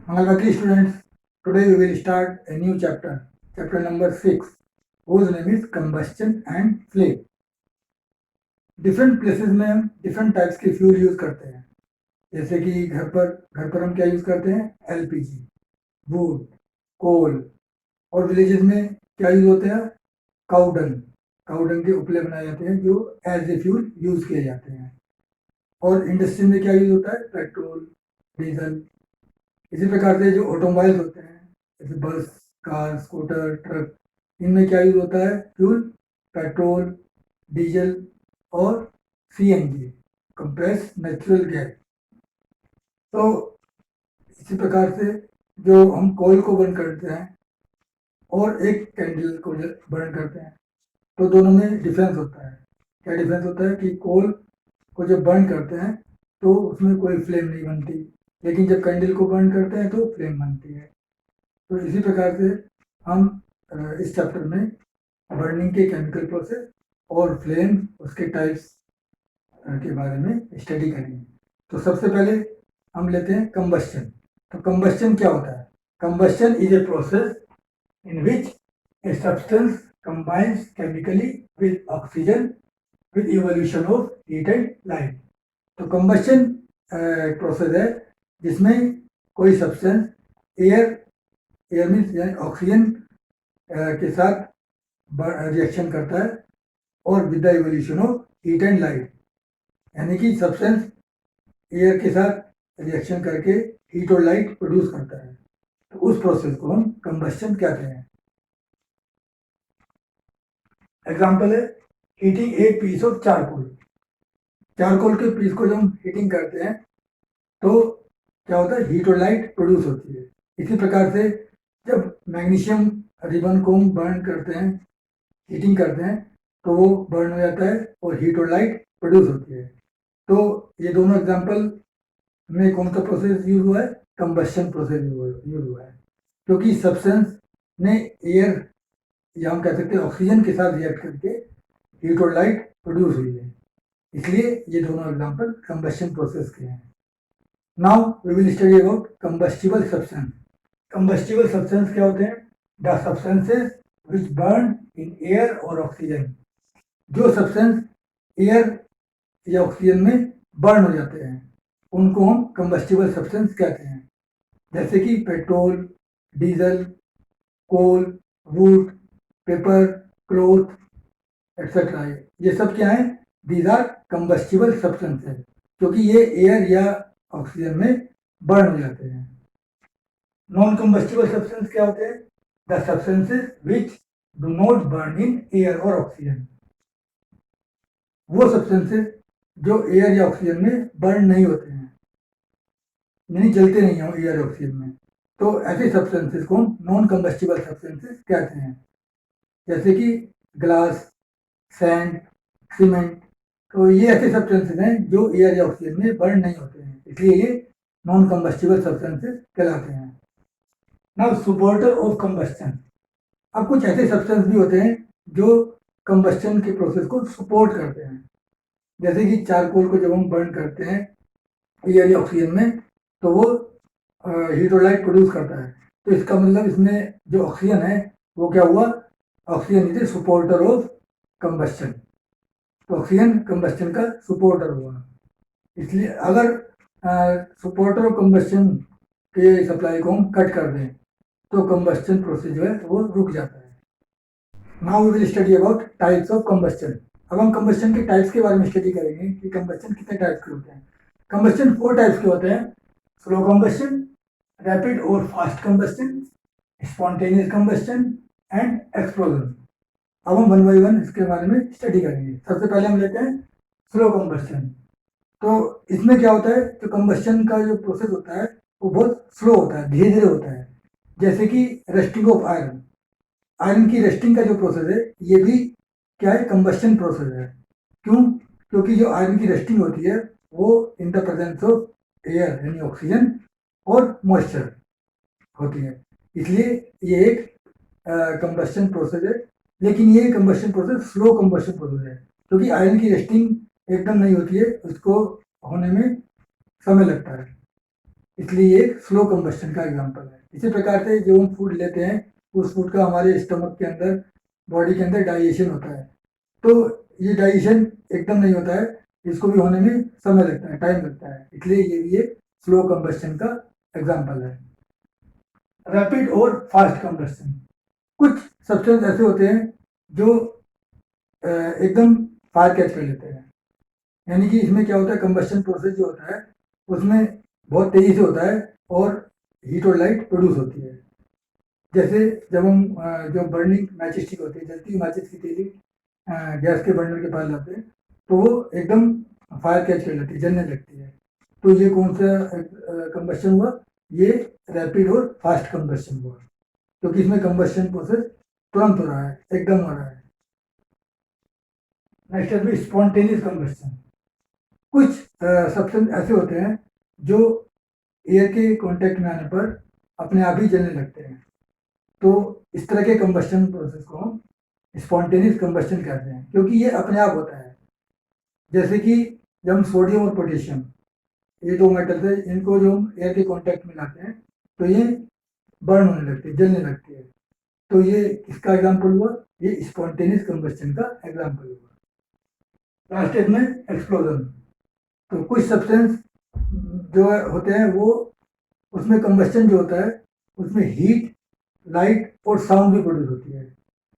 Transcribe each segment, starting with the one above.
Welcome students. Today we will start a new chapter number 6, whose name is combustion and flame. Different places में हम different types के fuel use करते हैं, जैसे कि घर पर हम क्या यूज करते हैं, एलपीजी, वुड, कोल, और विलेजेस में क्या यूज होते हैं, काउडंग के उपले बनाए जाते हैं जो एज ए फ्यूल यूज किए जाते हैं। और इंडस्ट्री में क्या यूज होता है, पेट्रोल, डीजल। इसी प्रकार से जो ऑटोमोबाइल्स होते हैं, जैसे बस, कार, स्कूटर, ट्रक, इनमें क्या यूज होता है, फ्यूल, पेट्रोल, डीजल और सीएनजी, कंप्रेस नेचुरल गैस। तो इसी प्रकार से जो हम कोयल को बर्न करते हैं और एक कैंडल को बर्न करते हैं, तो दोनों में डिफरेंस होता है। क्या डिफरेंस होता है कि कोल को जब बर्न करते हैं तो उसमें कोई फ्लेम नहीं बनती, लेकिन जब कैंडल को बर्न करते हैं तो फ्लेम बनती है। तो इसी प्रकार से हम इस चैप्टर में बर्निंग के केमिकल प्रोसेस और फ्लेम, उसके टाइप्स के बारे में स्टडी करेंगे। तो सबसे पहले हम लेते हैं कंबस्शन। तो कंबस्शन क्या होता है? Combustion is a process in which a substance combines chemically with oxygen with evolution of heat and light. तो कंबस्शन प्रोसेस है जिसमें कोई सब्सटेंस एयर मीन्स यानी ऑक्सीजन के साथ रिएक्शन करता है और with the evolution of heat and light, यानी कि सब्सटेंस एयर के साथ रिएक्शन करके हीट और लाइट प्रोड्यूस करता है। तो उस प्रोसेस को हम कंबस्शन कहते हैं। एग्जाम्पल है heating a piece of charcoal के पीस को जब हम हीटिंग करते हैं तो क्या होता है, हीट और लाइट प्रोड्यूस होती है। इसी प्रकार से जब मैग्नीशियम रिबन को हम बर्न करते हैं, हीटिंग करते हैं, तो वो बर्न हो जाता है और हीट और लाइट प्रोड्यूस होती है। तो ये दोनों एग्जाम्पल में कौन सा प्रोसेस यूज हुआ है, कंबस्शन प्रोसेस यूज हुआ है, क्योंकि सब्सटेंस ने एयर या हम कह सकते हैं ऑक्सीजन के साथ रिएक्ट करके हीट और लाइट प्रोड्यूस हुई है, इसलिए ये दोनों एग्जाम्पल कंबस्शन प्रोसेस के हैं। Now we will study about combustible substance. Combustible substance क्या होते हैं? The substances which burn in air और ऑक्सीजन। जो सब्सटेंस एयर या ऑक्सीजन में बर्न हो जाते हैं उनको हम कंबस्टिबल सब्सटेंस कहते हैं, जैसे कि petrol, diesel, coal, wood, paper, cloth etcetera. ये सब क्या है? दीज आर कंबस्टिबल सब्सटेंस है, क्योंकि ये एयर या ऑक्सीजन में बर्न हो जाते हैं। नॉन कंबस्टिबल सब्सटेंस क्या होते हैं? The substances which do not burn in air और ऑक्सीजन। वो सब्सटेंसेस जो एयर या ऑक्सीजन में बर्न नहीं होते हैं, यानी जलते नहीं हो एयर ऑक्सीजन में, तो ऐसे सब्सटेंसेस को हम नॉन कंबस्टिबल सब्सटेंसेस कहते हैं, जैसे कि ग्लास, सैंड, सीमेंट। तो ये ऐसे सब्सटेंसेस हैं जो एयर या ऑक्सीजन में बर्न नहीं होते हैं, इसलिए ये नॉन कंबस्टिबल सब्सटेंसेस कहलाते हैं। Now supporter of combustion. अब कुछ ऐसे सब्सटेंस भी होते हैं जो कंबस्शन के प्रोसेस को सपोर्ट करते हैं, जैसे कि चारकोल को जब हम बर्न करते हैं एयर या ऑक्सीजन में, तो वो हीट और लाइट प्रोड्यूस करता है। तो इसका मतलब इसमें जो ऑक्सीजन है वो क्या हुआ, oxygen is a supporter of combustion. तो ऑक्सीजन कंबस्शन का सपोर्टर हुआ। इसलिए अगर सपोर्टर ऑफ कंबस्शन के सप्लाई को हम कट कर दें तो कंबस्शन प्रोसेस जो है वो रुक जाता है। Now we will study about types of combustion. अब हम कंबस्शन के टाइप्स के बारे में स्टडी करेंगे कि कंबस्शन कितने टाइप्स के होते हैं। कंबस्शन 4 टाइप्स के होते हैं: स्लो कंबस्शन, रैपिड और fast combustion, spontaneous combustion and explosion. अब हम 1 बाय 1 इसके बारे में स्टडी करेंगे। सबसे पहले हम लेते हैं स्लो कंबस्शन। तो इसमें क्या होता है, जो कंबस्शन का जो प्रोसेस होता है वो बहुत स्लो होता है, धीरे धीरे होता है। जैसे कि रस्टिंग ऑफ आयरन, आयरन की रस्टिंग का जो प्रोसेस है ये भी क्या है, कंबस्शन प्रोसेस है। क्यों? क्योंकि जो आयरन की रस्टिंग होती है वो in the presence of air यानी ऑक्सीजन और मॉइस्चर होती है, इसलिए ये एक कंबस्शन प्रोसेस है। लेकिन ये combustion process slow combustion process है, क्योंकि आयरन की रस्टिंग एकदम नहीं होती है, उसको होने में समय लगता है। इसलिए ये स्लो कंबस्शन का एग्जांपल है। इसी प्रकार से जो हम फूड लेते हैं उस फूड का हमारे स्टमक के अंदर, बॉडी के अंदर डाइजेशन होता है। तो ये डाइजेशन एकदम नहीं होता है, इसको भी होने में समय लगता है, टाइम लगता है, इसलिए ये भी एक स्लो कंबस्शन का एग्जांपल है। रैपिड और फास्ट कंबस्शन, कुछ सब्सटेंस ऐसे होते हैं जो एकदम फायर कैच कर लेते हैं, यानी कि इसमें क्या होता है, कंबस्शन प्रोसेस जो होता है उसमें बहुत तेजी से होता है और हीट और लाइट प्रोड्यूस होती है। जैसे जब हम जो बर्निंग मैच स्टिक होती है, जलती हुई माचिस की तीली गैस के बर्नर के पास लाते हैं तो वो एकदम फायर कैच कर लेती है, जलने लगती है। तो ये कौन सा कंबस्शन हुआ, ये रैपिड और फास्ट कंबस्शन हुआ, क्योंकि इसमें कंबस्शन प्रोसेस तुरंत हो रहा है, एकदम हो रहा है। नेक्स्ट है स्पॉन्टेनियस कंबस्शन। कुछ सब्सटेंस ऐसे होते हैं जो एयर के कांटेक्ट में आने पर अपने आप ही जलने लगते हैं, तो इस तरह के कंबस्शन प्रोसेस को हम स्पॉन्टेनियस कंबस्शन कहते हैं, क्योंकि ये अपने आप होता है। जैसे कि जब हम सोडियम और पोटेशियम, ये दो मेटल्स है, इनको जो हम एयर के कांटेक्ट में लाते हैं तो ये बर्न होने लगते हैं, जलने लगते हैं। तो ये इसका एग्जाम्पल हुआ, ये स्पॉन्टेनियस कंबस्शन का एग्जाम्पल हुआ। लास्ट स्टेज में एक्सप्लोजन। तो कुछ सब्सटेंस जो होते हैं वो, उसमें कंबस्शन जो होता है उसमें हीट, लाइट और साउंड भी प्रोड्यूस होती है,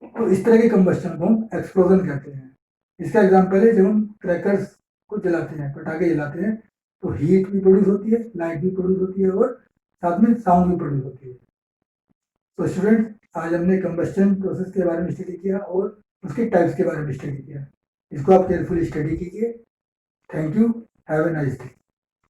तो इस तरह के कंबस्शन को हम एक्सप्लोजन कहते हैं। इसका एग्जांपल है जब हम क्रैकर्स को जलाते हैं, पटाखे जलाते हैं, तो हीट भी प्रोड्यूस होती है, लाइट भी प्रोड्यूस होती है और साथ में साउंड भी प्रोड्यूस होती है। तो स्टूडेंट, आज हमने कंबस्शन प्रोसेस के बारे में स्टडी किया और उसके टाइप्स के बारे में स्टडी किया। इसको आप केयरफुली स्टडी कीजिए। Thank you, have a nice day.